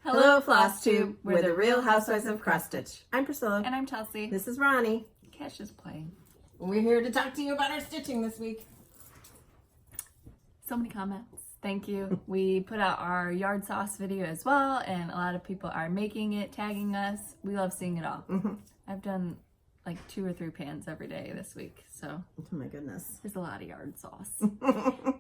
Hello, Flosstube. We're the Real Housewives of Cross Stitch. I'm Priscilla. And I'm Chelsea. This is Ronnie. Cash is playing. We're here to talk to you about our stitching this week. So many comments. Thank you. We put out our yard sauce video as well, and a lot of people are making it, tagging us. We love seeing it all. I've done like 2 or 3 pans every day this week, so oh my goodness, there's a lot of yard sauce.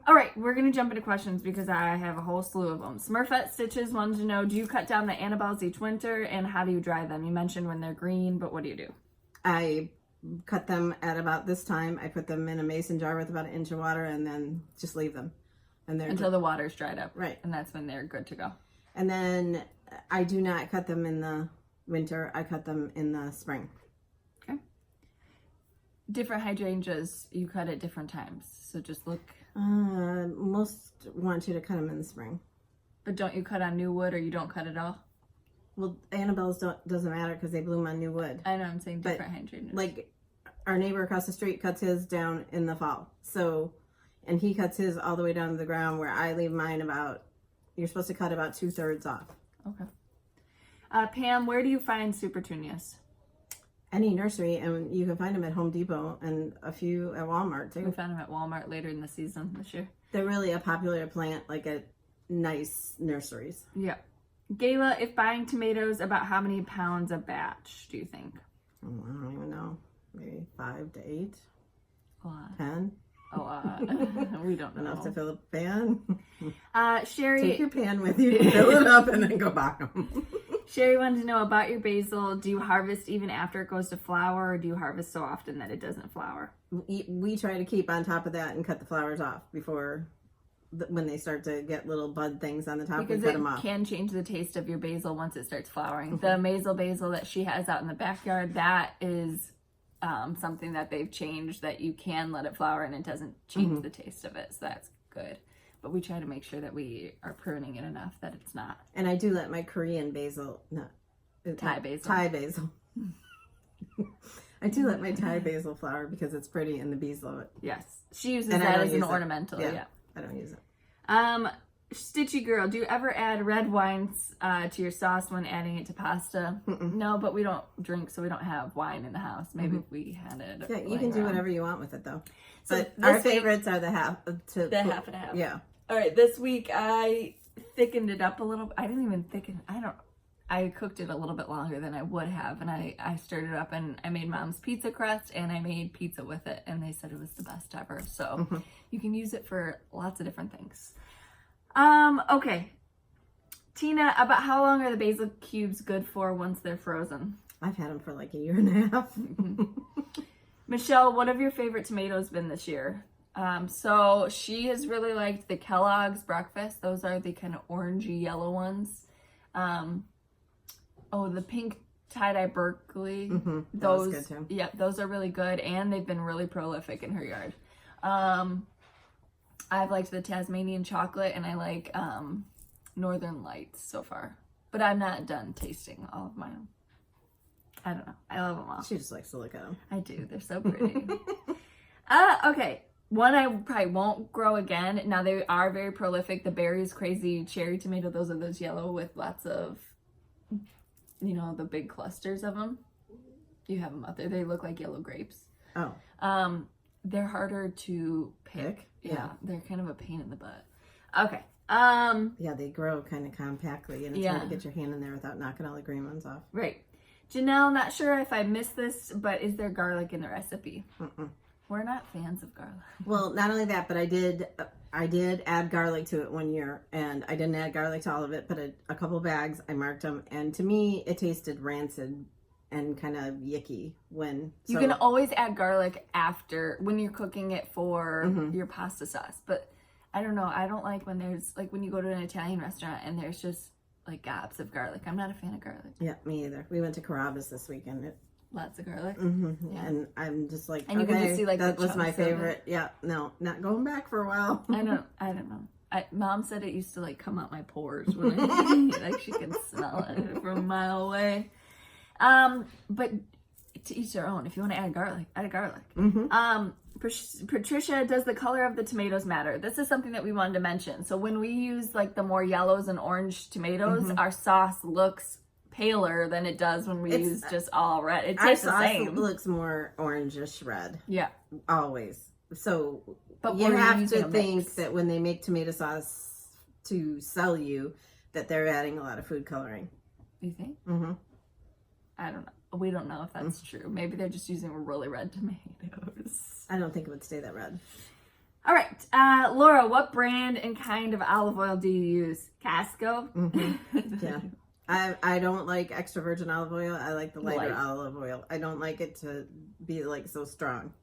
All right, we're gonna jump into questions because I have a whole slew of them. Smurfette Stitches wanted to know, do you cut down the Annabelles each winter, and how do you dry them? You mentioned when they're green, but what do you do? I cut them at about this time. I put them in a mason jar with about 1 inch of water and then just leave them. And they're until the water's dried up. Right. And that's when they're good to go. And then I do not cut them in the winter. I cut them in the spring. Okay. Different hydrangeas you cut at different times. So just look. Most want you to cut them in the spring. But don't you cut on new wood, or you don't cut at all? Well, Annabelle's doesn't matter because they bloom on new wood. I know, I'm saying different hydrangeas. Like our neighbor across the street cuts his down in the fall. So, and he cuts his all the way down to the ground, where I leave mine about, you're supposed to cut about 2/3 off. Okay. Pam, where do you find super petunias? Any nursery, and you can find them at Home Depot and a few at Walmart too. We found them at Walmart later in the season this year. They're really a popular plant, like at nice nurseries. Yeah. Gayla, if buying tomatoes, about how many pounds a batch do you think? Oh, I don't even know. Maybe 5 to 8. A lot. 10. A lot. We don't know. Enough to fill a pan. Sherry, Take your pan with you, fill it up, and then go buy them. Sherry wanted to know about your basil. Do you harvest even after it goes to flower, or do you harvest so often that it doesn't flower? We try to keep on top of that and cut the flowers off before, when they start to get little bud things on the top, because we cut them off. It can change the taste of your basil once it starts flowering. The basil that she has out in the backyard, that is something that they've changed, that you can let it flower and it doesn't change the taste of it. So that's good. But we try to make sure that we are pruning it enough that it's not. And I do let my Korean basil, Thai basil. I do let my Thai basil flower because it's pretty and the bees love it. Yes. She uses that as an ornamental. Yeah. I don't use it. Stitchy girl, do you ever add red wines to your sauce when adding it to pasta? No, but we don't drink, so we don't have wine in the house. Maybe if we had it. Yeah, you can do whatever you want with it though. So but our favorites are the half and a half. Yeah. All right, this week I thickened it up a little. I didn't even thicken. I cooked it a little bit longer than I would have, and I stirred it up, and I made Mom's pizza crust, and I made pizza with it, and they said it was the best ever. So you can use it for lots of different things. Okay. Tina, about how long are the basil cubes good for once they're frozen? I've had them for like 1.5 years. Michelle, what have your favorite tomatoes been this year? So she has really liked the Kellogg's breakfast. Those are the kind of orangey yellow ones. The pink tie-dye Berkeley. Those good too. Yep, those are really good, and they've been really prolific in her yard. I've liked the Tasmanian chocolate, and I like Northern Lights so far. But I'm not done tasting all of mine. I don't know. I love them all. She just likes to look at them. I do. They're so pretty. Okay. One I probably won't grow again. Now, they are very prolific. The Berry's Crazy Cherry Tomato. Those are those yellow with lots of, the big clusters of them. You have them out there. They look like yellow grapes. Oh. They're harder to pick. Yeah. They're kind of a pain in the butt. Okay. Yeah, they grow kind of compactly, and it's hard to get your hand in there without knocking all the green ones off. Right. Janelle, not sure if I missed this, but is there garlic in the recipe? We're not fans of garlic. Well, not only that, but I did add garlic to it one year, and I didn't add garlic to all of it, but a couple bags, I marked them, and to me, it tasted rancid and kind of yicky you can always add garlic after, when you're cooking it for your pasta sauce. But I don't know, I don't like when there's, like when you go to an Italian restaurant and there's just like gobs of garlic. I'm not a fan of garlic. Yeah, me either. We went to Carrabba's this weekend. Lots of garlic. Yeah. And I'm just like, and you can just see like that was my favorite. Yeah, no, not going back for a while. I don't know. Mom said it used to like come out my pores when I like she could smell it from a mile away. But to each their own. If you want to add garlic, add garlic. Mm-hmm. Patricia, does the color of the tomatoes matter? This is something that we wanted to mention. So when we use like the more yellows and orange tomatoes, our sauce looks paler than it does when we use just all red. It tastes the same. It looks more orangish red. Yeah. Always. So but you have to think that when they make tomato sauce to sell you, that they're adding a lot of food coloring. You think? Mm-hmm. I don't know. We don't know if that's true. Maybe they're just using really red tomatoes. I don't think it would stay that red. All right. Laura, what brand and kind of olive oil do you use? Casco? Mm-hmm. Yeah. I don't like extra virgin olive oil. I like the lighter olive oil. I don't like it to be like so strong.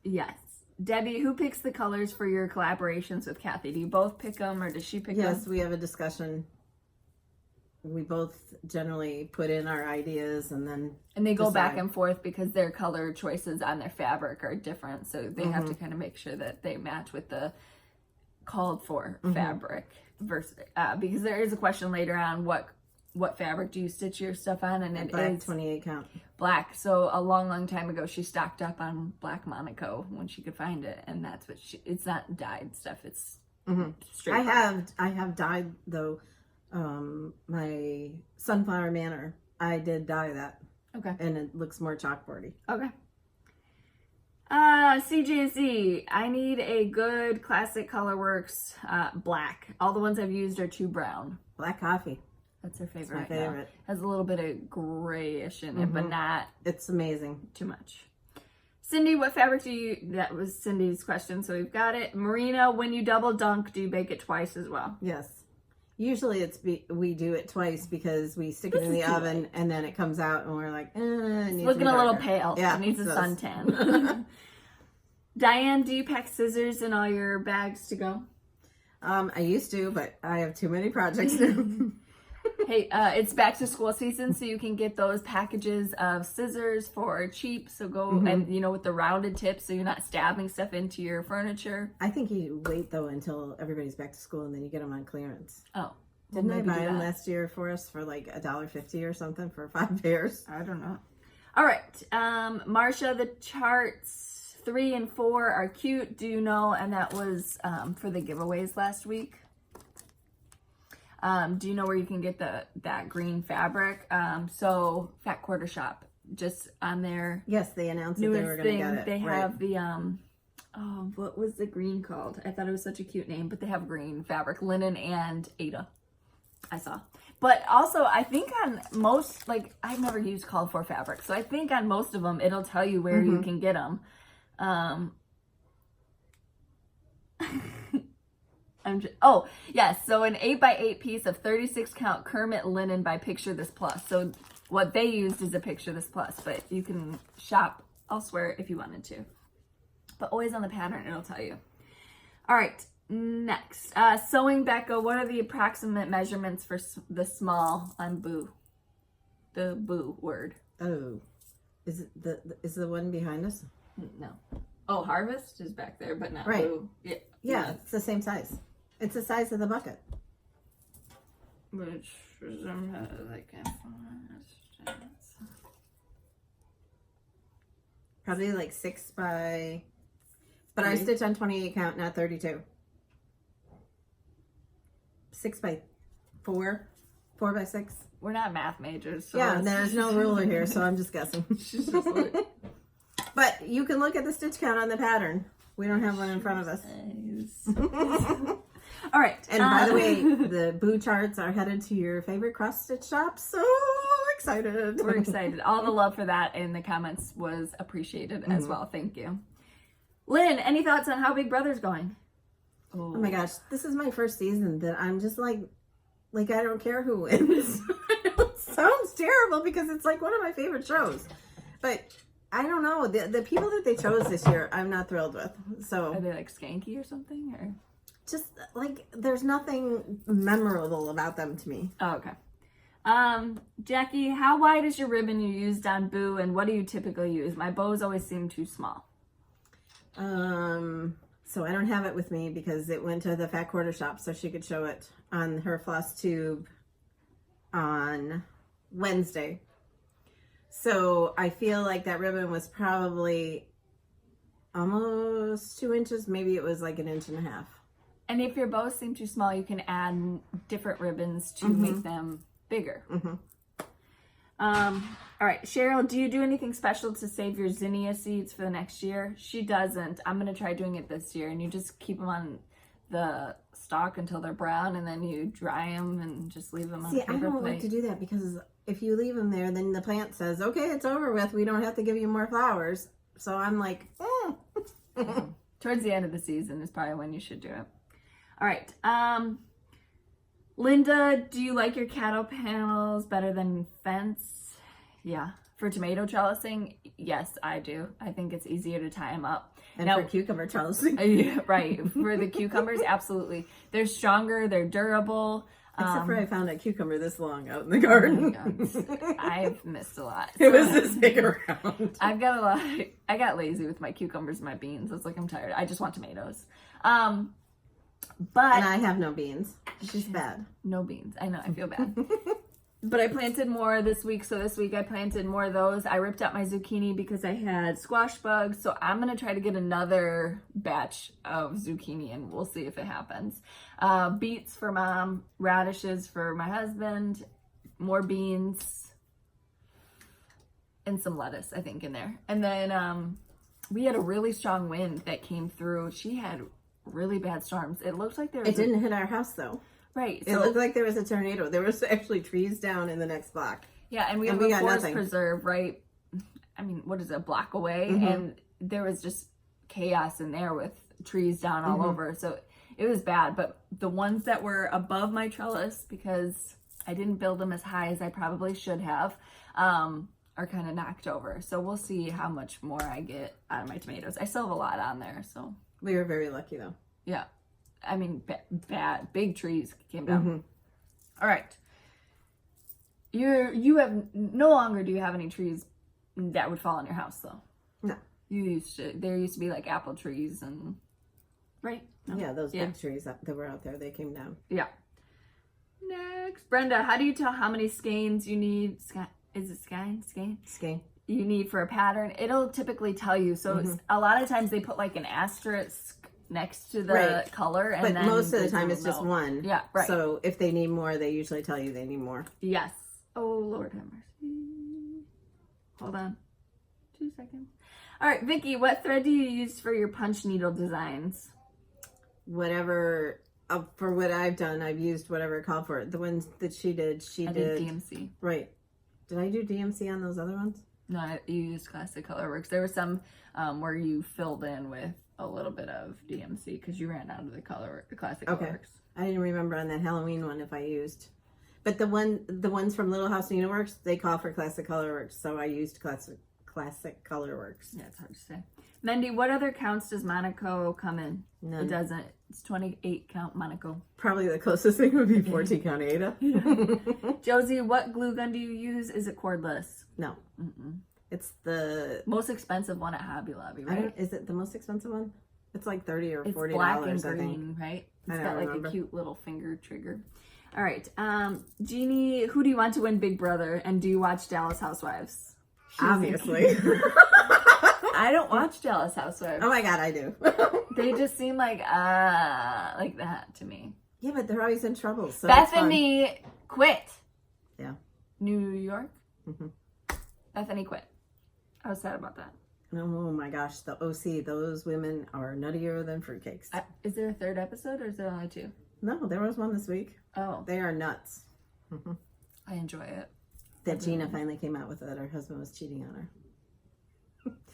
Yes. Debbie, who picks the colors for your collaborations with Kathy? Do you both pick them or does she pick them? Yes, we have a discussion. We both generally put in our ideas and then they go back and forth because their color choices on their fabric are different. So they have to kind of make sure that they match with the called for fabric versus because there is a question later on what fabric do you stitch your stuff on, and it black is 28 count black. So a long time ago she stocked up on black Monaco when she could find it, and that's what it's not dyed stuff, it's straight I have dyed though. My Sunflower Manor, I did dye that. Okay. And it looks more chalkboardy. Okay. CJC, I need a good classic Colorworks black. All the ones I've used are too brown. Black coffee. That's her favorite. It's my favorite. Has a little bit of grayish in it, but not. It's amazing. Too much. Cindy, what fabric do you? That was Cindy's question, so we've got it. Marina, when you double dunk, do you bake it twice as well? Yes. Usually we do it twice because we stick it in the oven and then it comes out and we're like, it's looking a little pale. Yeah, it needs a suntan. Diane, do you pack scissors in all your bags to go? I used to, but I have too many projects now. Hey, it's back to school season, so you can get those packages of scissors for cheap. So go and with the rounded tips, so you're not stabbing stuff into your furniture. I think you wait though until everybody's back to school and then you get them on clearance. Oh, didn't I buy them last year for us for like $1.50 or something for 5 pairs? I don't know. All right, Marcia, the charts 3 and 4 are cute. Do you know? And that was for the giveaways last week. Do you know where you can get that green fabric? So Fat Quarter Shop, just on their yes, they announced that they were going to get it. They have the what was the green called? I thought it was such a cute name, but they have green fabric, linen and Ada. I saw, but also I think on most, like I've never used called for fabric, so I think on most of them it'll tell you where you can get them. Oh yes, so an 8x8 piece of 36 count Kermit linen by Picture This Plus. So what they used is a Picture This Plus, but you can shop elsewhere if you wanted to. But always on the pattern, it'll tell you. All right, next, sewing Becca. What are the approximate measurements for the small on Boo? The Boo word. Oh, is the one behind us? No. Oh, Harvest is back there, but not right. Boo. Yeah, it's the same size. It's the size of the bucket. Which probably like 6 by, but I stitch on 28 count, not 32. 6 by 4, 4 by 6. We're not math majors. So yeah, there's no ruler here, so I'm just guessing. She's just like... But you can look at the stitch count on the pattern. We don't have one in front of us. Nice. All right. And by the way, the Boo charts are headed to your favorite cross stitch shop. So excited. We're excited. All the love for that in the comments was appreciated as well. Thank you. Lynn, any thoughts on how Big Brother's going? Oh my gosh. This is my first season that I'm just like I don't care who wins. It sounds terrible because it's like one of my favorite shows. But I don't know. The people that they chose this year, I'm not thrilled with. So are they like skanky or something, or just like there's nothing memorable about them to me. Oh, okay. Jackie, how wide is your ribbon you used on Boo, and what do you typically use? My bows always seem too small. So I don't have it with me because it went to the Fat Quarter Shop so she could show it on her Flosstube on Wednesday. So I feel like that ribbon was probably almost 2 inches. Maybe it was like 1.5 inches. And if your bows seem too small, you can add different ribbons to make them bigger. All right, Cheryl, do you do anything special to save your zinnia seeds for the next year? She doesn't. I'm going to try doing it this year. And you just keep them on the stalk until they're brown, and then you dry them and just leave them on a paper plate. I don't like to do that because if you leave them there, then the plant says, okay, it's over with. We don't have to give you more flowers. So I'm like, Towards the end of the season is probably when you should do it. All right. Linda, do you like your cattle panels better than fence? Yeah. For tomato trellising, yes, I do. I think it's easier to tie them up. And for cucumber trellising. Yeah, right. For the cucumbers, absolutely. They're stronger. They're durable. Except for I found a cucumber this long out in the garden. Oh I've missed a lot. It was this big around. I've got a lot. I got lazy with my cucumbers and my beans. I was like, I'm tired. I just want tomatoes. But and I have no beans. She's bad. No beans. I know. I feel bad. But I planted more this week. So this week I planted more of those. I ripped out my zucchini because I had squash bugs. So I'm going to try to get another batch of zucchini and we'll see if it happens. Beets for Mom, radishes for my husband, more beans, and some lettuce, I think, in there. And then we had a really strong wind that came through. She had really bad storms. It looked like there was... It didn't hit our house, though. Right. It looked like there was a tornado. There was actually trees down in the next block. Yeah, and we have a forest preserve, right? I mean, what is it, a block away? And there was just chaos in there with trees down all over. So it was bad. But the ones that were above my trellis, because I didn't build them as high as I probably should have, are kind of knocked over. So we'll see how much more I get out of my tomatoes. I still have a lot on there, so. We were very lucky, though. Yeah. I mean, big trees came down. All right. You have no longer do you have any trees that would fall on your house, though? No. There used to be like apple trees and, right? No? Yeah, those big trees that were out there, they came down. Yeah. Next. Brenda, how do you tell how many skeins you need? Is it skein? Skein. You need for a pattern? It'll typically tell you. So a lot of times they put like an asterisk next to the color, and but then most of the time it's just one. Yeah, right. So if they need more, they usually tell you they need more. Yes. Oh, Lord have mercy. Hold on 2 seconds. All right, Vicki, what thread do you use for your punch needle designs? Whatever, for what I've done, I've used whatever it called for it. The ones that she did, I did DMC. Right. Did I do DMC on those other ones? No, you used Classic Colorworks. There were some where you filled in with a little bit of DMC because you ran out of the Classic Colorworks. I didn't remember on that Halloween one if I used, but the ones from Little House Needleworks, they call for Classic Colorworks, so I used Classic Colorworks. Yeah, it's hard to say. Mendy, what other counts does Monaco come in? None. It doesn't. It's 28 count Monaco. Probably the closest thing would be 14 count Ada. Josie, what glue gun do you use? Is it cordless? No. It's the most expensive one at Hobby Lobby, right? Is it the most expensive one? It's like $30 or $40. It's black and green, I think. right? It's got like remember. a cute little finger trigger. All right. Jeannie, who do you want to win Big Brother? And do you watch Dallas Housewives? Obviously. I don't watch Dallas Housewives. Oh my God, I do. They just seem like that to me. Yeah, but they're always in trouble. So Bethany quit. Yeah. New York? Bethany quit. I was sad about that. Oh my gosh, the OC, those women are nuttier than fruitcakes. Is there a third episode or is there only 2? No, there was one this week. Oh. They are nuts. I enjoy it. That Gina finally came out with that her husband was cheating on her.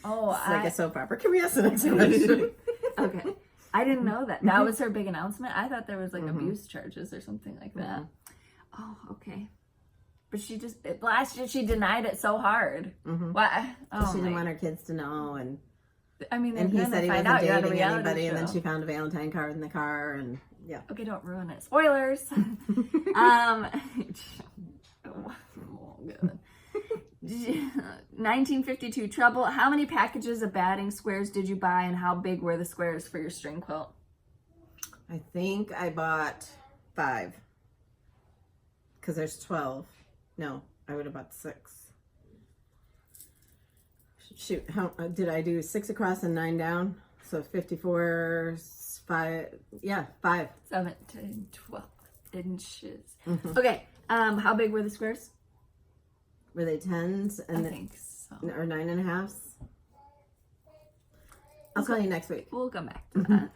Oh, it's like a soap opera. Can we ask the next question? Okay. I didn't know that. That was her big announcement. I thought there was like abuse charges or something like that. Oh, okay. But she just, last year she denied it so hard. Why? She didn't want her kids to know. And I mean, he said he wasn't dating anybody. Show. And then she found a Valentine card in the car. And yeah. Okay, don't ruin it. Spoilers. Oh, good. 1952 Trouble. How many packages of batting squares did you buy and how big were the squares for your string quilt? I think I bought 5 because there's 12. No, I would have bought 6. shoot, how did I do 6 across and 9 down? So 54, 5, yeah, 5. 7 to 12 inches. Okay, how big were the squares? Were they 10s? I think so. Or 9.5s? I'll tell you next week. We'll come back to that.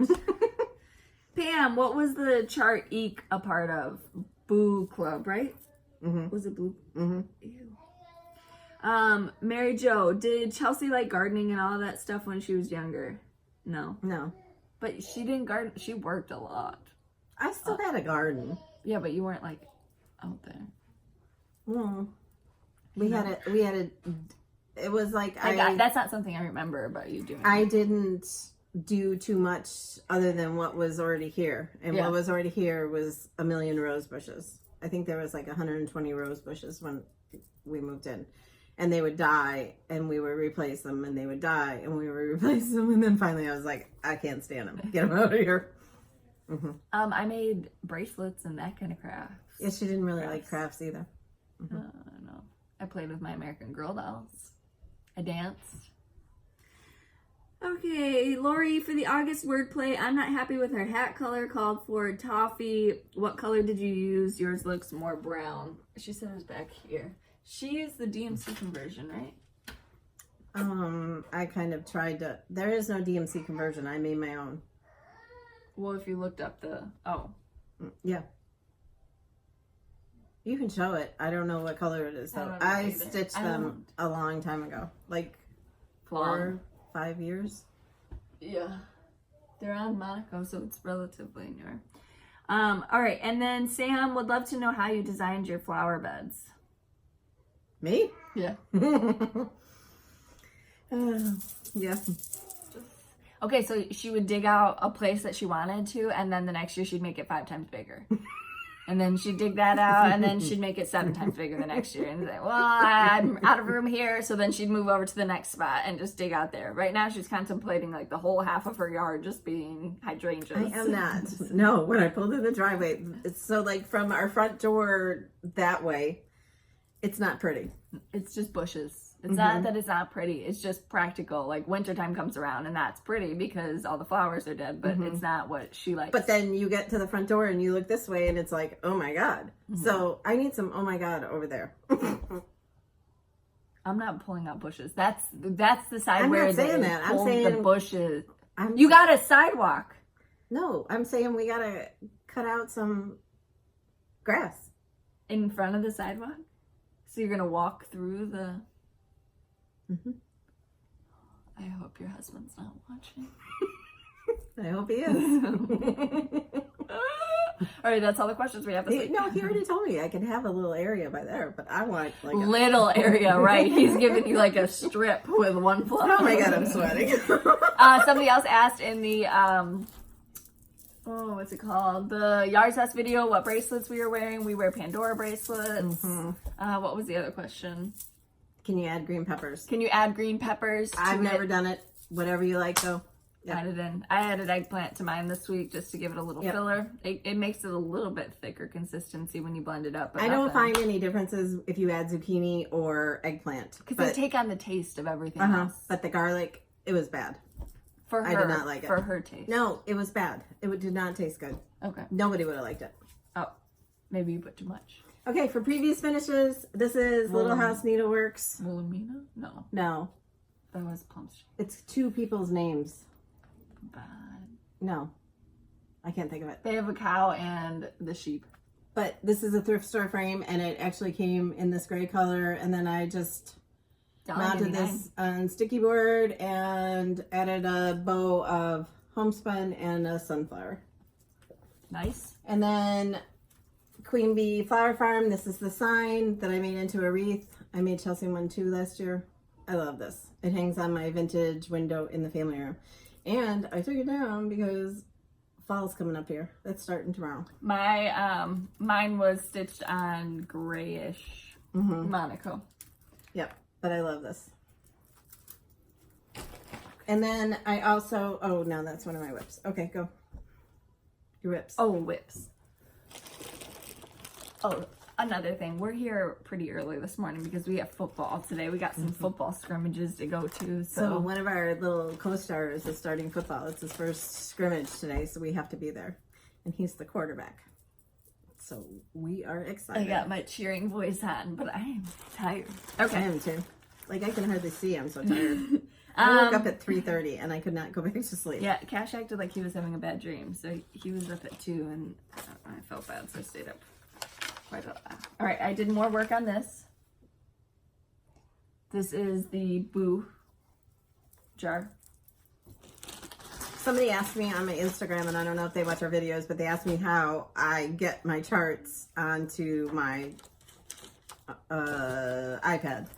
Pam, what was the chart Eek a part of? Boo Club, right? Was it Boo? Ew. Mary Jo, did Chelsea like gardening and all that stuff when she was younger? No. No. But she didn't garden. She worked a lot. I still had a garden. Yeah, but you weren't like out there. Well, we had a, it was like, that's not something I remember about you doing. I didn't do too much other than what was already here. And what was already here was a million rose bushes. I think there was like 120 rose bushes when we moved in. And they would die, and we would replace them, and they would die, and we would replace them. And then finally I was like, I can't stand them. Get them out of here. I made bracelets and that kind of crafts. Yeah, she didn't really like crafts either. No. I played with my American Girl dolls. I danced. Okay, Lori, for the August wordplay, I'm not happy with her hat color called for toffee. What color did you use? Yours looks more brown. She said it was back here. She used the DMC conversion, right? I kind of tried to, there is no DMC conversion. I made my own. Well, if you looked up the, Yeah. You can show it. I don't know what color it is though. I stitched them a long time ago. Like 4, 5 years. Yeah. They're on Monaco, so it's relatively newer. All right, and then Sam would love to know how you designed your flower beds. Me? Yeah. Yeah. Okay, so she would dig out a place that she wanted to, and then the next year she'd make it 5 times bigger. And then she'd dig that out, and then she'd make it 7 times bigger the next year. And say, well, I'm out of room here. So then she'd move over to the next spot and just dig out there. Right now she's contemplating like the whole half of her yard just being hydrangeas. I am not. No, when I pulled in the driveway, it's so like from our front door that way, it's not pretty. It's just bushes. It's not that it's not pretty. It's just practical. Like wintertime comes around and that's pretty because all the flowers are dead, but it's not what she likes. But then you get to the front door and you look this way and it's like, oh my God. So I need some, oh my God, over there. I'm not pulling out bushes. That's the side I'm where not saying they that. I'm pull saying the bushes. I'm You got a sidewalk. No, I'm saying we gotta cut out some grass. In front of the sidewalk? So you're gonna walk through the... I hope your husband's not watching. I hope he is. All right, that's all the questions we have this week. No, he already told me I could have a little area by there, but I want like a little area, right? He's giving you like a strip with one flower. Oh my God, I'm sweating. Somebody else asked in the what's it called? The Yard Fest video, what bracelets we were wearing. We wear Pandora bracelets. What was the other question? Can you add green peppers? Can you add green peppers? I've never done it. Whatever you like, though. Yep. Add it in. I added eggplant to mine this week just to give it a little filler. It makes it a little bit thicker consistency when you blend it up. But I don't find any differences if you add zucchini or eggplant. Because they take on the taste of everything else. But the garlic, it was bad. For her, I did not like it. For her taste. No, it was bad. It did not taste good. Okay. Nobody would have liked it. Oh, maybe you put too much. Okay, for previous finishes, this is Little House Needleworks. Wilhelmina? No. No. That was Plum Street. It's 2 people's names. Bad. No. I can't think of it. They have a cow and the sheep. But this is a thrift store frame, and it actually came in this gray color, and then I just mounted this on sticky board and added a bow of homespun and a sunflower. Nice. And then Queen Bee Flower Farm. This is the sign that I made into a wreath. I made Chelsea one too last year. I love this. It hangs on my vintage window in the family room. And I took it down because fall's coming up here. That's starting tomorrow. My mine was stitched on grayish Monaco. Yep, but I love this. And then I also, oh no, that's one of my whips. Okay, go. Your whips. Oh, whips. Oh, another thing. We're here pretty early this morning because we have football today. We got some football scrimmages to go to. So one of our little co-stars is starting football. It's his first scrimmage today, so we have to be there. And he's the quarterback. So we are excited. I got my cheering voice on, but I am tired. Okay. I am too. Like, I can hardly see. I'm so tired. I woke up at 3:30 and I could not go back to sleep. Yeah, Cash acted like he was having a bad dream. So he was up at 2 and I felt bad, so I stayed up quite a lot. All right, I did more work on this. This is the Boo jar. Somebody asked me on my Instagram, and I don't know if they watch our videos, but they asked me how I get my charts onto my iPad.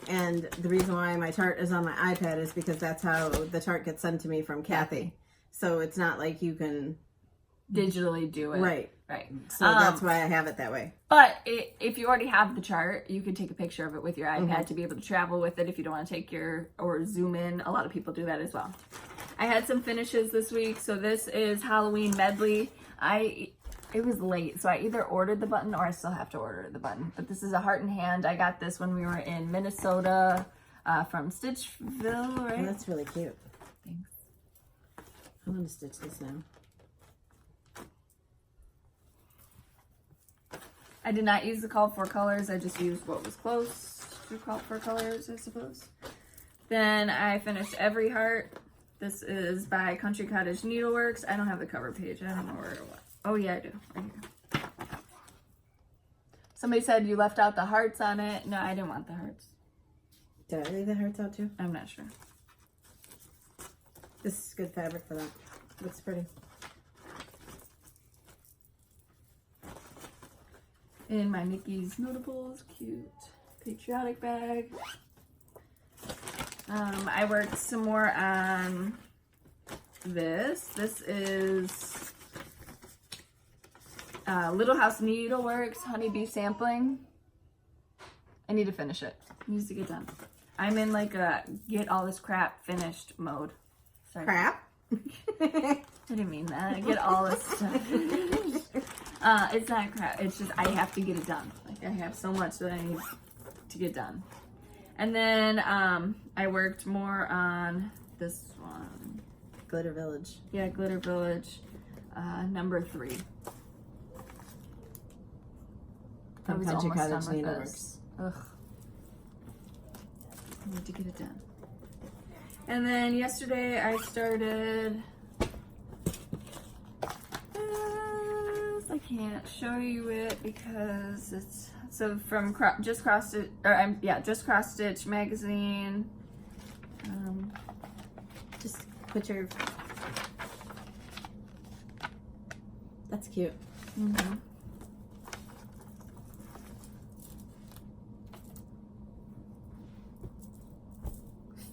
And the reason why my chart is on my iPad is because that's how the chart gets sent to me from Kathy. So it's not like you can digitally do it. Right. Right. So that's why I have it that way. But if you already have the chart, you could take a picture of it with your iPad to be able to travel with it if you don't want to take or zoom in. A lot of people do that as well. I had some finishes this week. So this is Halloween medley. It was late, so I either ordered the button or I still have to order the button. But this is a heart and hand. I got this when we were in Minnesota from Stitchville, right? Oh, that's really cute. Thanks. I'm going to stitch this now. I did not use the call for colors. I just used what was close to call for colors, I suppose. Then I finished every heart. This is by Country Cottage Needleworks. I don't have the cover page. I don't know where it was. Oh yeah, I do. Right here. Somebody said you left out the hearts on it. No, I didn't want the hearts. Did I leave the hearts out too? I'm not sure. This is good fabric for that. Looks pretty. In my Mickey's Notables, cute patriotic bag. I worked some more on this. This is Little House Needleworks Honeybee Sampling. I need to finish it. It needs to get done. I'm in like a get all this crap finished mode. Sorry. Crap? I didn't mean that. Get all this stuff. It's not crap. It's just I have to get it done. Like I have so much that I need to get done. And then I worked more on this one. Glitter Village. Yeah, Glitter Village, number 3. From was Country almost Cottage done with Needleworks. this. Ugh. I need to get it done. And then yesterday I started this. I can't show you it because it's so from Just Cross Stitch magazine. Just put your. That's cute. Mm-hmm.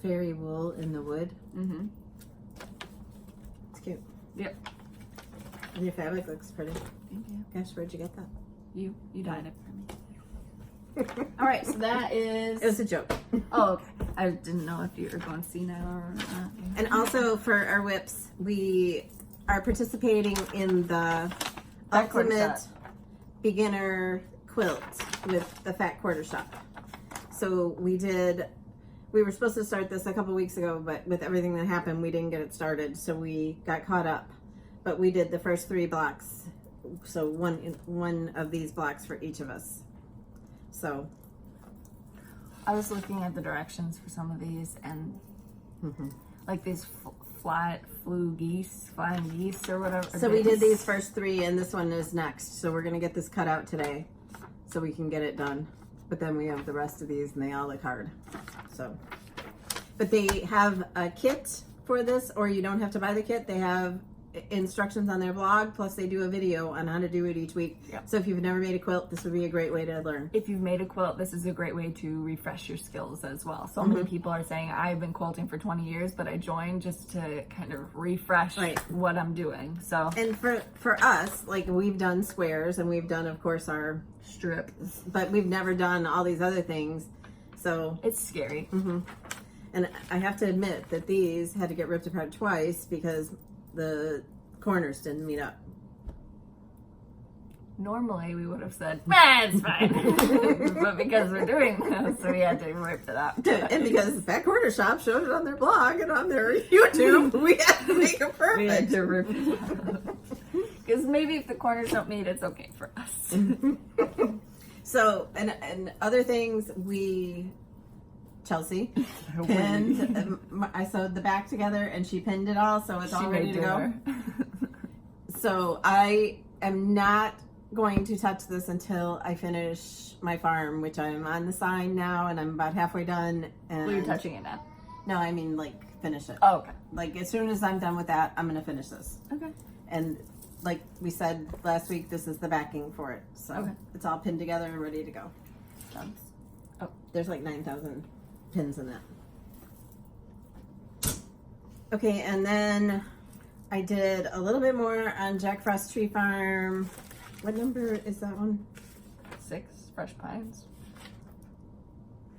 Fairy wool in the wood. Mm-hmm. It's cute. Yep. And your fabric looks pretty. Thank you. Gosh, where'd you get that? You dyed it for me. All right, so that is. It was a joke. Oh, okay. I didn't know if you were going to see now or not. And also for our whips, we are participating in the Backward ultimate shot. beginner quilt with the Fat Quarter Shop. So we were supposed to start this a couple weeks ago, but with everything that happened, we didn't get it started. So we got caught up. But we did the first 3 blocks. So one of these blocks for each of us. So I was looking at the directions for some of these and like these flying geese or whatever. So we did these first 3 and this one is next. So we're going to get this cut out today so we can get it done. But then we have the rest of these and they all look hard. So, but they have a kit for this, or you don't have to buy the kit. They have instructions on their blog, plus they do a video on how to do it each week. Yep. So if you've never made a quilt, this would be a great way to learn. If you've made a quilt, this is a great way to refresh your skills as well. So many people are saying, I've been quilting for 20 years, but I joined just to kind of refresh what I'm doing. So, and for us, like we've done squares and we've done, of course, our strip, but we've never done all these other things. So it's scary. And I have to admit that these had to get ripped apart twice because the corners didn't meet up. normally we would have said, it's fine. But because we're doing this, so we had to rip it up. And because Back Corner Shop showed it on their blog and on their YouTube, we had to make it perfect. We had to rip it up. Because maybe if the corners don't meet, it's okay for us. So, and other things, Chelsea pinned, I sewed the back together and she pinned it all, so it's all ready to go. So I am not going to touch this until I finish my farm, which I'm on the sign now and I'm about halfway done. And Well, you're touching it now. No, I mean like finish it. Oh, okay. Like as soon as I'm done with that, I'm gonna finish this. Okay. And like we said last week, this is the backing for it. So Okay. it's all pinned together and ready to go. Oh, There's like 9,000 pins in that. Okay, and then I did a little bit more on Jack Frost Tree Farm. What number is that one? 6 fresh pines.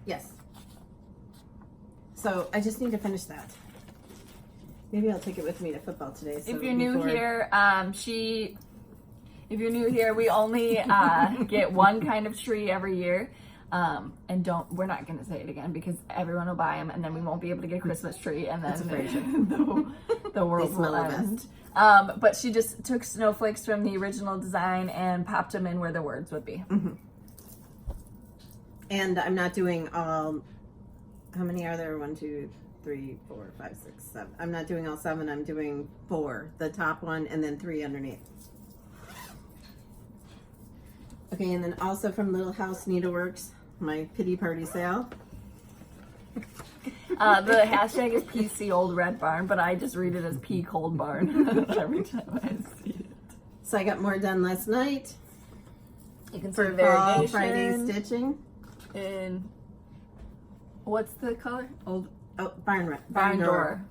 Yes. So I just need to finish that. Maybe I'll take it with me to football today. So If you're new here, we only get one kind of tree every year. And we're not going to say it again because everyone will buy them and then we won't be able to get a Christmas tree and then the world will end. But she just took snowflakes from the original design and popped them in where the words would be. Mm-hmm. And I'm not doing all, how many are there? 1, 2, 3, 4, 5, 6, 7. I'm not doing all 7. I'm doing 4. The top one and then 3 underneath. Okay, and then also from Little House Needleworks, my pity party sale. The hashtag is pcOldredbarn, but I just read it as pcoldbarn every time I see it. So I got more done last night. You can see For Fall Friday variation. stitching. And what's the color? Barn door.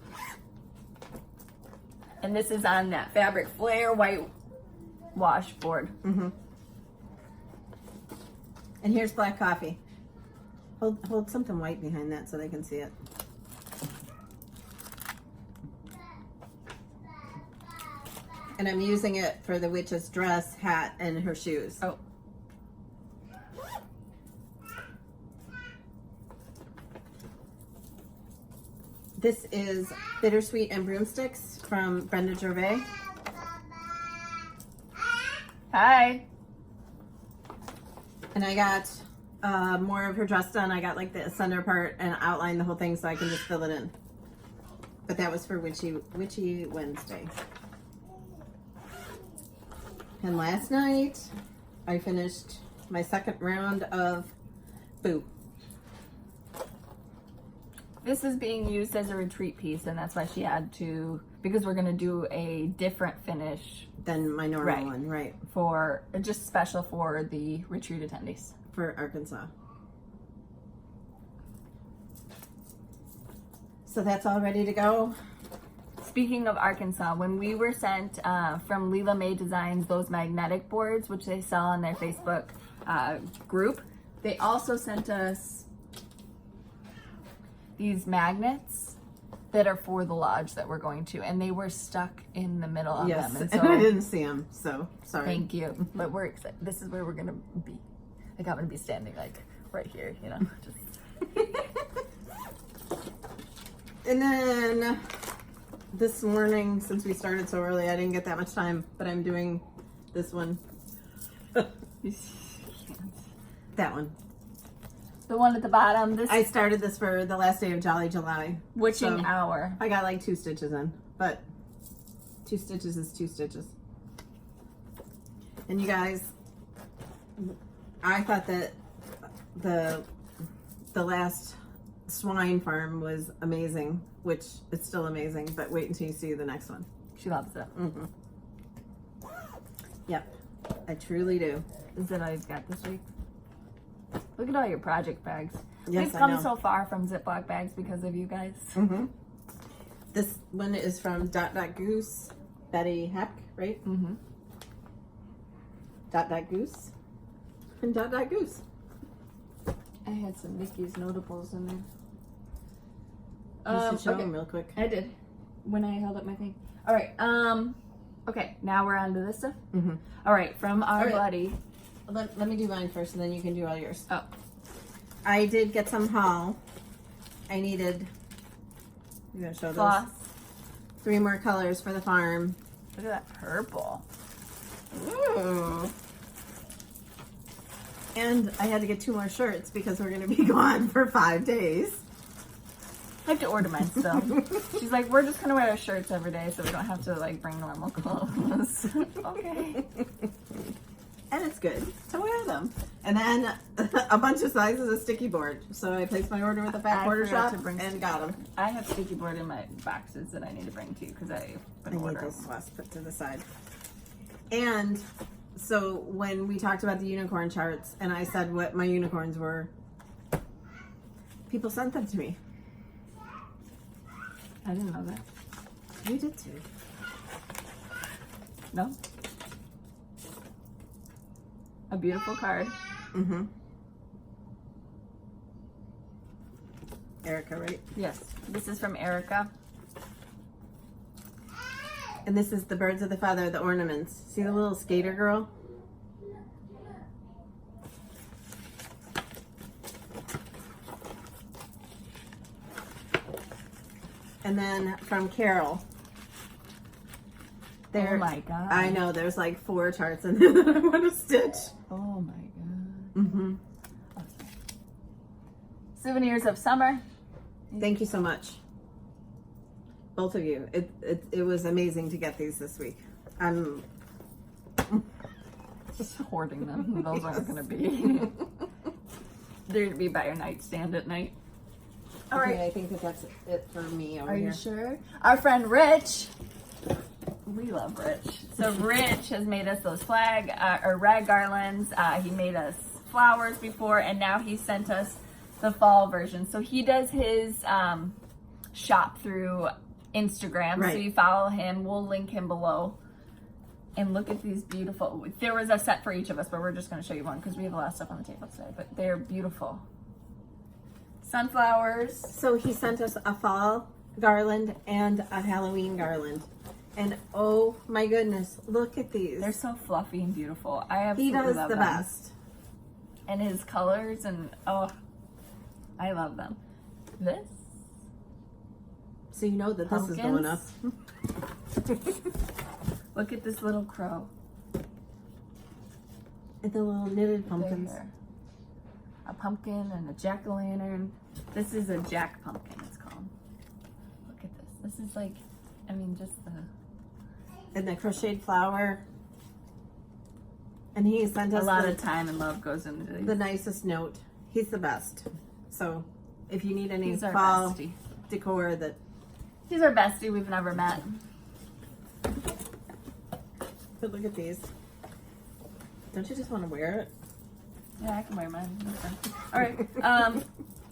And this is on that fabric flare white washboard. Mm-hmm. And here's black coffee. Hold something white behind that so they can see it. And I'm using it for the witch's dress, hat, and her shoes. Oh. This is Bittersweet and Broomsticks from Brenda Gervais. Hi. And I got more of her dress done. I got like the center part and outlined the whole thing so I can just fill it in. But that was for Witchy Wednesday. And last night I finished my second round of Boo. This is being used as a retreat piece, and that's why she had to, because we're going to do a different finish Than my normal one, right? for just special for the retreat attendees. For Arkansas. So that's all ready to go. Speaking of Arkansas, when we were sent from Leela May Designs those magnetic boards, which they sell on their Facebook group, they also sent us these magnets that are for the lodge that we're going to, and they were stuck in the middle of Yes, them. and I didn't see them, so sorry. Thank you. But we're excited. This is where we're gonna be. Like I'm gonna be standing like right here, you know. Just And then this morning, since we started so early, I didn't get that much time, but I'm doing this one. That one. the one at the bottom. This I started this for the last day of Jolly July. witching so hour. I got like 2 stitches in, but 2 stitches is 2 stitches. And you guys, I thought that the last swine farm was amazing, which it's still amazing, but wait until you see the next one. She loves it. Mm-hmm. Yep, I truly do. Is that all you've got this week? Look at all your project bags. Yes, We've I come know. so far from Ziploc bags because of you guys. Mm-hmm. This one is from Goose, Betty Heck, right? Mm-hmm. Goose, and Goose. I had some Mickey's notables in there. You should show okay. them real quick. I did when I held up my thing. All right. Okay, now we're on to this stuff. Mm-hmm. All right, from our All right. buddy. Let me do mine first, and then you can do all yours. Oh, I did get some haul. I needed. You gonna show those? Floss. 3 more colors for the farm. Look at that purple. Ooh. And I had to get 2 more shirts because we're gonna be gone for 5 days. I have to order mine still. She's like, we're just gonna wear our shirts every day, so we don't have to like bring normal clothes. Okay. And it's good to wear them. And then a bunch of sizes of sticky board. So I placed my order with the Fat I Quarter forgot Shop to bring and got them. I have sticky board in my boxes that I need to bring to you because I've I been need ordering. those last put to the side. And so when we talked about the unicorn charts and I said what my unicorns were, people sent them to me. I didn't know that. You did too. No? A beautiful card. Mm-hmm. Erica, right? Yes. This is from Erica. And this is the birds of the feather, the ornaments. See the little skater girl? And then from Carol. Oh my god. I know, there's like 4 charts in there that I want to stitch. Oh my god. Mm-hmm. Okay. Souvenirs of summer. Thank you so much. Both of you. It was amazing to get these this week. I'm Just hoarding them. Those aren't going to be. They're going to be by your nightstand at night. All right. Okay, I think that's it for me over Are here. you sure? Our friend Rich. We love Rich. So Rich has made us those flag or rag garlands. He made us flowers before, and now he sent us the fall version. So he does his shop through Instagram. Right. So you follow him. We'll link him below. And look at these beautiful. There was a set for each of us, but we're just going to show you one because we have a lot of stuff on the table today. But they're beautiful. Sunflowers. So he sent us a fall garland and a Halloween garland. And oh my goodness, look at these. They're so fluffy and beautiful. I He absolutely does love the them. best. And his colors and I love them. This So you know that this is going up. Look at this little crow. And the little knitted pumpkins. There. A pumpkin and a jack-o'-lantern. This is a jack pumpkin, it's called. Look at this. This is like, I mean, just the... And the crocheted flower. And he sent us A lot of time and love goes into these. the nicest note. He's the best. So if you need any He's our fall bestie. decor that He's our bestie we've never met. but look at these. Don't you just want to wear it? Yeah, I can wear mine. All right.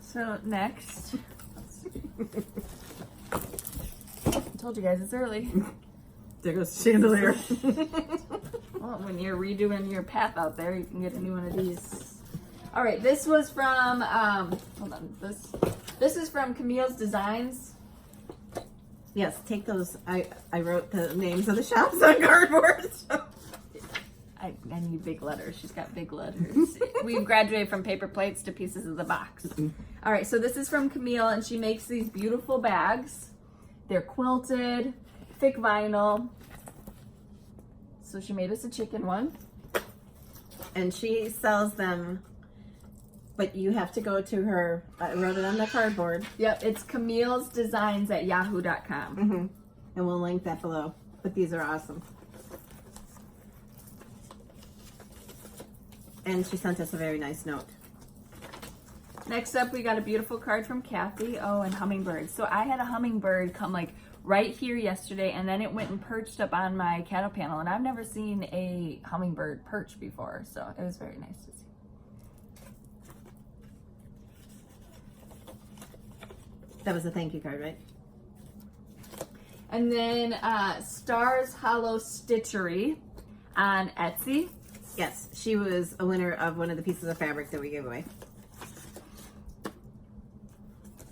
So next, I told you guys it's early. There goes the chandelier. Well, when you're redoing your path out there, you can get a new one of these. All right, this was from hold on. This is from CamillesDesigns. Yes, take those. I wrote the names of the shops on cardboard. So. I need big letters. She's got big letters. We've graduated from paper plates to pieces of the box. All right, so this is from Camille, and she makes these beautiful bags. They're quilted, thick vinyl. So she made us a chicken one. And she sells them, but you have to go to her. I wrote it on the cardboard. Yep, it's CamillesDesigns@yahoo.com. Mm-hmm. And we'll link that below. But these are awesome. And she sent us a very nice note. Next up, we got a beautiful card from Kathy. Oh, and hummingbirds. So I had a hummingbird come like right here yesterday, and then it went and perched up on my cattle panel, and I've never seen a hummingbird perch before, so it was very nice to see. That was a thank you card, right? And then Stars Hollow Stitchery on Etsy. Yes, she was a winner of one of the pieces of fabric that we gave away.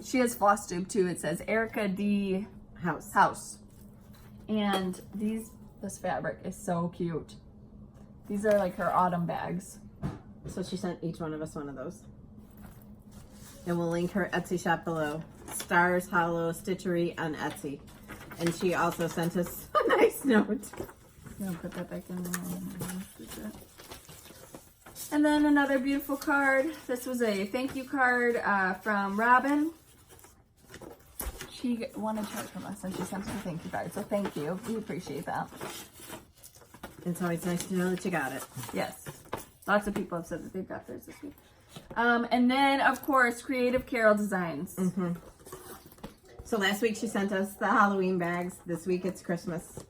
She has Flosstube too. It says Erica D. House. House. And these This fabric is so cute. These are like her autumn bags. So she sent each one of us one of those. And we'll link her Etsy shop below. Stars Hollow Stitchery on Etsy. And she also sent us a nice note. I'm gonna put that back in there. And then another beautiful card. This was a thank you card from Robin. She wanted to from us and she sent us a thank you card. So thank you. We appreciate that. It's always nice to know that you got it. Yes. Lots of people have said that they've got theirs this week. And then, of course, Creative Carol Designs. Mm-hmm. So last week she sent us the Halloween bags. This week it's Christmas.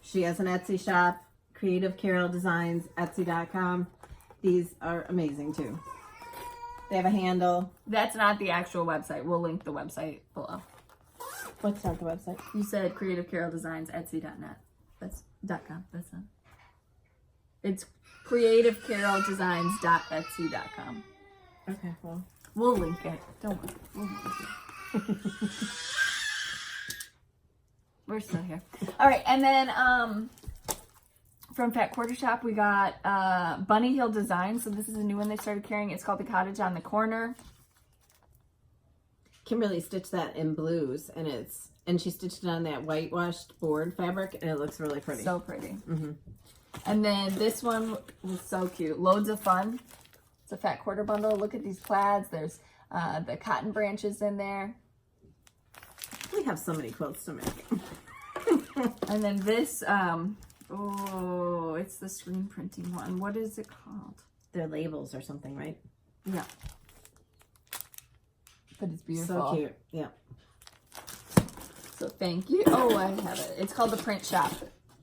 She has an Etsy shop, Creative Carol Designs, Etsy.com. These are amazing too. They have a handle. That's not the actual website. We'll link the website below. What's not the website? You said Creative Carol Designs, Etsy.net. That's .com. That's not. It's creativecaroldesigns.etsy.com. Okay, well. We'll link it. Don't worry. We'll link it. We're still here. All right, and then from Fat Quarter Shop, we got Bunny Hill Design. So this is a new one they started carrying. It's called the Cottage on the Corner. Kimberly stitched that in blues, and she stitched it on that whitewashed board fabric, and it looks really pretty. So pretty. Mm-hmm. And then this one was so cute. Loads of fun. It's a Fat Quarter bundle. Look at these plaids. There's the cotton branches in there. We have so many quilts to make. And then this, oh, it's the screen printing one. What is it called? They're labels or something, right? Yeah. But it's beautiful. So cute. Yeah. So thank you. Oh, I have it. It's called the Print Shop.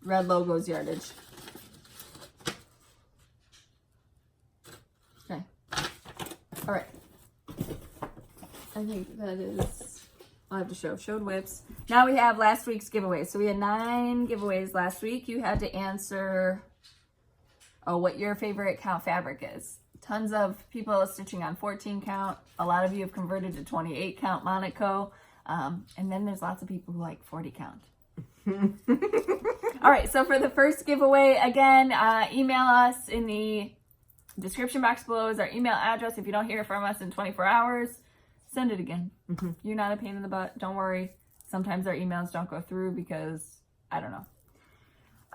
Red logos yardage. Okay. All right. I think that is, I'll have to show. Showed whips. Now we have last week's giveaway. So we had 9 giveaways last week. You had to answer, what your favorite count fabric is. Tons of people stitching on 14 count. A lot of you have converted to 28 count Monaco. And then there's lots of people who like 40 count. All right, so for the first giveaway, again, email us in the description box below is our email address. If you don't hear from us in 24 hours, send it again. Mm-hmm. You're not a pain in the butt. Don't worry. Sometimes our emails don't go through because I don't know.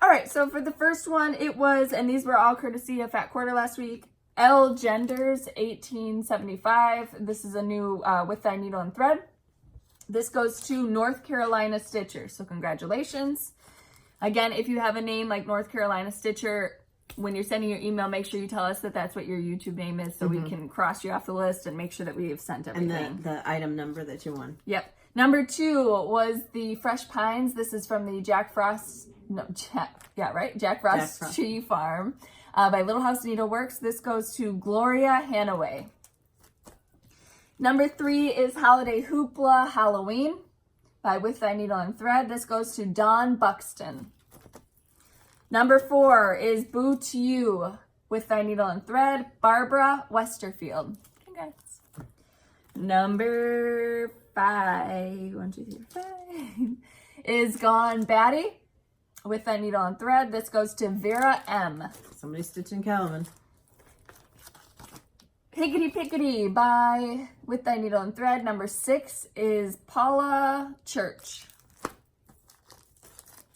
All right, so for the first one, it was, and these were all courtesy of Fat Quarter last week, L Genders 1875. This is a new with thy needle and thread. This goes to North Carolina Stitcher, so congratulations. Again, if you have a name like North Carolina Stitcher, when you're sending your email, make sure you tell us that that's what your YouTube name is so we can cross you off the list and make sure that we have sent everything. And the item number that you won. Yep. Number 2 was the Fresh Pines. This is from the Jack Frost Tree Farm by Little House Needleworks. This goes to Gloria Hanaway. Number 3 is Holiday Hoopla Halloween by With Thy Needle and Thread. This goes to Dawn Buxton. Number 4 is Boo to You With Thy Needle and Thread, Barbara Westerfield. Congrats. Number 5, 1, 2, 3, 5, is Gone Batty With Thy Needle and Thread. This goes to Vera M. Somebody stitching Calvin. Pickety Pickety by With Thy Needle and Thread. Number 6 is Paula Church.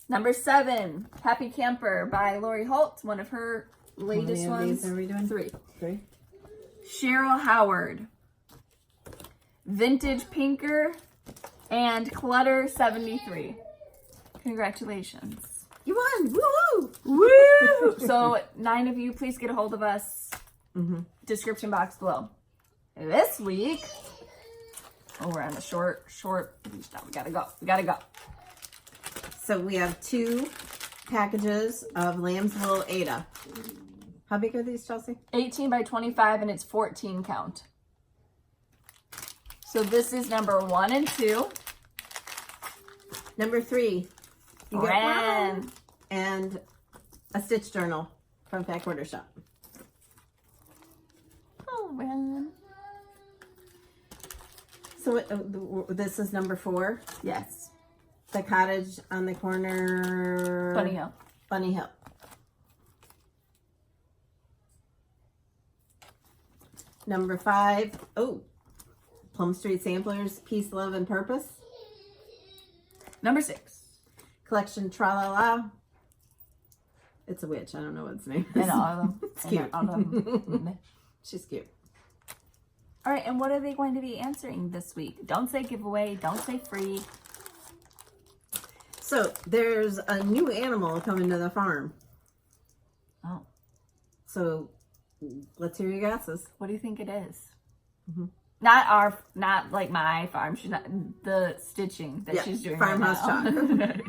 Number 7, Happy Camper by Lori Holt, one of her latest ones. How many of these are we doing? 3. 3. Cheryl Howard, Vintage Pinker, and Clutter 73. Congratulations. You won! Woo! Woo! So 9 of you, please get a hold of us. Description box below. This week, we're on a short. We gotta go. So we have 2 packages of lamb's wool Ada. How big are these, Chelsea? 18 by 25, and it's 14 count. So this is number 1 and 2. Number 3, you get Ran. one and a stitch journal from Fat Quarter Shop. Oh, Ran. So this is number 4. Yes. The Cottage on the Corner. Bunny Hill. Bunny Hill. Number 5, Plum Street Samplers, Peace, Love, and Purpose. Number 6. Collection Tra-La-La. It's a witch. I don't know what its name is. And all of them. It's cute. All of them. She's cute. All right, and what are they going to be answering this week? Don't say giveaway. Don't say free. So, there's a new animal coming to the farm. Oh. So, let's hear your guesses. What do you think it is? Mm-hmm. Not like my farm. She's not the stitching that she's doing farmhouse right now. chalk.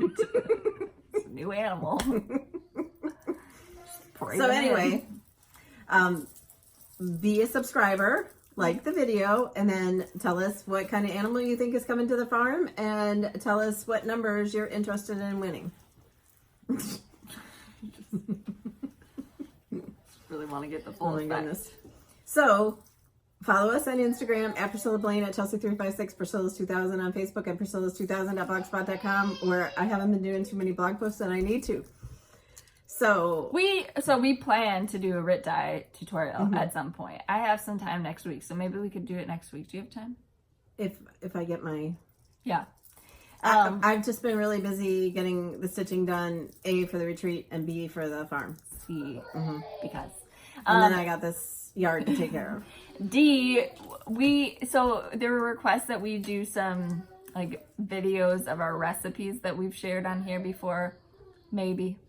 It's a new animal. So anyway, be a subscriber, like the video, and then tell us what kind of animal you think is coming to the farm, and tell us what numbers you're interested in winning. Really want to get the full Oh my effect. goodness. So, follow us on Instagram at Priscilla Blaine, at Chelsea356, Priscilla's2000 on Facebook, and Priscilla's2000.blogspot.com, where I haven't been doing too many blog posts and I need to. So we plan to do a RIT dye tutorial at some point. I have some time next week, so maybe we could do it next week. Do you have time? if I get my... Yeah. I've just been really busy getting the stitching done, A, for the retreat, and B, for the farm. C, because. And then I got this yard to take care of. D, so there were requests that we do some like videos of our recipes that we've shared on here before. Maybe.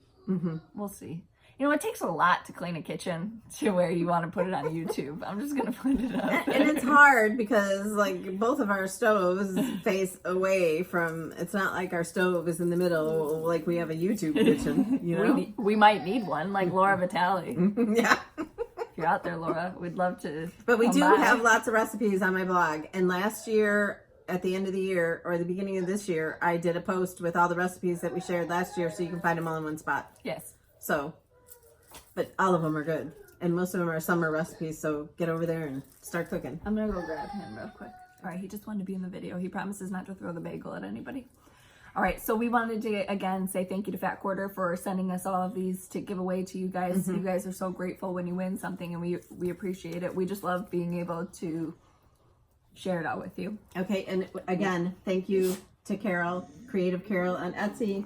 We'll see. You know, it takes a lot to clean a kitchen to where you want to put it on YouTube. I'm just going to put it up. And it's hard because, like, both of our stoves face away from, it's not like our stove is in the middle, like we have a YouTube kitchen, you know? We might need one, like Laura Vitale. Yeah. If you're out there, Laura, we'd love to. But we come do by. have lots of recipes on my blog. And last year, at the end of the year, or the beginning of this year, I did a post with all the recipes that we shared last year, so you can find them all in one spot. Yes. So, but all of them are good. And most of them are summer recipes, so get over there and start cooking. I'm going to go grab him real quick. All right, he just wanted to be in the video. He promises not to throw the bagel at anybody. All right, so we wanted to, again, say thank you to Fat Quarter for sending us all of these to give away to you guys. You guys are so grateful when you win something, and we appreciate it. We just love being able to share it out with you. Okay, and again, thank you to Carol, Creative Carol on Etsy.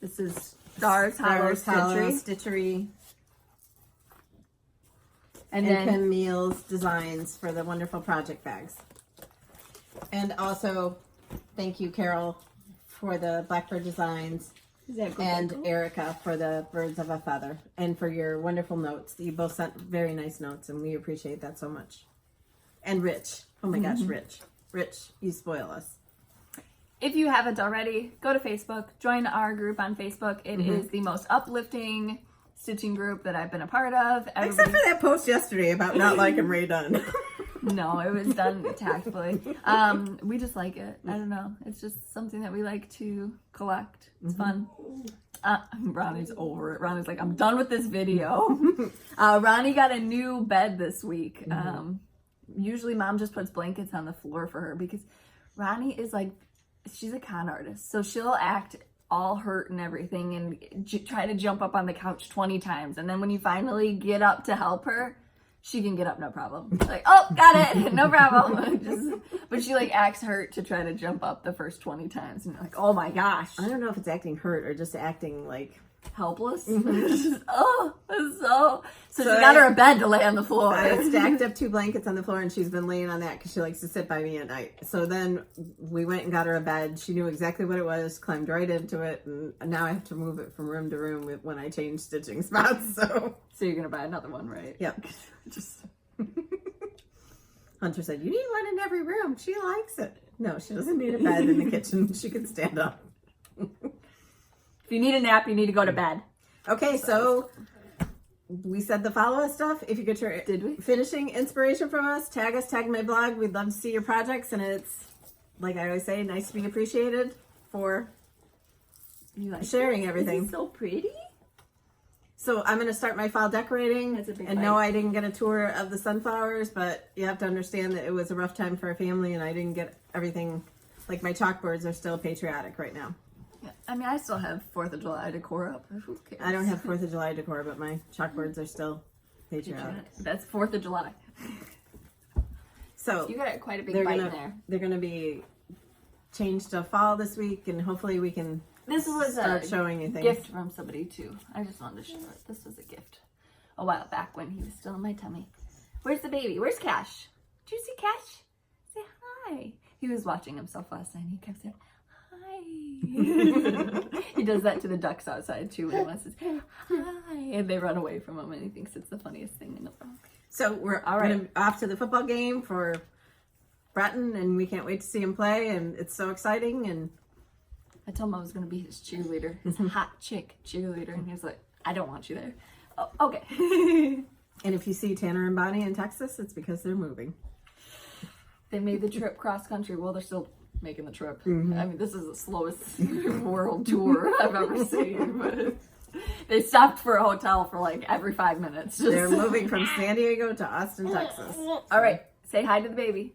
This is Stars Hollow Stitchery. And And then Camille's Designs for the wonderful project bags. And also, thank you, Carol, for the Blackbird Designs. And Erica for the Birds of a Feather. And for your wonderful notes. You both sent very nice notes, and we appreciate that so much. And Rich. Oh my gosh, Rich. Rich, you spoil us. if you haven't already, go to Facebook, join our group on Facebook. It is the most uplifting stitching group that I've been a part of. Except for that post yesterday about not liking Ray Dunn. No, it was done tactfully. We just like it. I don't know. It's just something that we like to collect. It's fun. Ronnie's over it. Ronnie's like, I'm done with this video. Ronnie got a new bed this week. Usually mom just puts blankets on the floor for her because Ronnie is like, she's a con artist. So she'll act all hurt and everything and try to jump up on the couch 20 times. And then when you finally get up to help her, she can get up, no problem. Like, oh, got it, no problem. But she like acts hurt to try to jump up the first 20 times. And you're like, oh my gosh. I don't know if it's acting hurt or just acting like helpless. Oh, so she got her a bed to lay on the floor. I stacked up 2 blankets on the floor and she's been laying on that because she likes to sit by me at night. So then we went and got her a bed. She knew exactly what it was, climbed right into it, and now I have to move it from room to room when I change stitching spots. So you're gonna buy another one, right? Yep. Hunter said, you need one in every room. She likes it. No, she doesn't need a bed in the kitchen. She can stand up. If you need a nap, you need to go to bed. Okay, so we said the follow us stuff. If you get your finishing inspiration from us, tag us, tag my blog. We'd love to see your projects, and it's, like I always say, nice to be appreciated for sharing everything. This is so pretty. So I'm going to start my fall decorating. And no, I didn't get a tour of the sunflowers, but you have to understand that it was a rough time for our family, and I didn't get everything. Like, my chalkboards are still patriotic right now. Yeah. I mean, I still have 4th of July decor up. Who cares? I don't have 4th of July decor, but my chalkboards are still patriotic. That's 4th of July. So you got quite a big bite in there. They're gonna be changed to fall this week, and hopefully we can start showing you things. Gift from somebody too. I just wanted to show it. This was a gift a while back when he was still in my tummy. Where's the baby? Where's Cash? Did you see Cash? Say hi. He was watching himself last night. He kept saying hi. He does that to the ducks outside too when he wants to say hi, and they run away from him, and he thinks it's the funniest thing in the world. So we're off to the football game for Breton, and we can't wait to see him play, and it's so exciting. And I told him I was going to be his cheerleader, his hot chick cheerleader, and he was like, I don't want you there. Oh, okay. And if you see Tanner and Bonnie in Texas, it's because they're moving. They made the trip cross country. Well, they're still making the trip. I mean, this is the slowest world tour I've ever seen, but they stopped for a hotel for like every 5 minutes. They're moving from San Diego to Austin, Texas. All right. Say hi to the baby.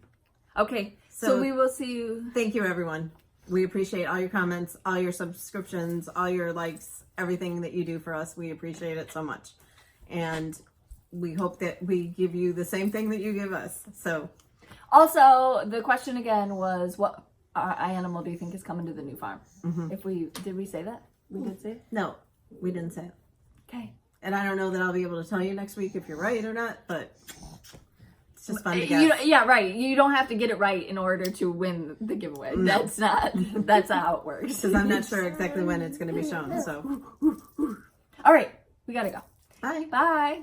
Okay. So we will see you. Thank you, everyone. We appreciate all your comments, all your subscriptions, all your likes, everything that you do for us. We appreciate it so much. And we hope that we give you the same thing that you give us. So, also, the question again was, what animal do you think is coming to the new farm? Did we say that? We did say it? No, we didn't say it. Okay. And I don't know that I'll be able to tell you next week if you're right or not, but it's just fun to guess. Yeah, right. You don't have to get it right in order to win the giveaway. No. That's not how it works. Because I'm not sure exactly when it's going to be shown. So, all right, we gotta go. Bye. Bye.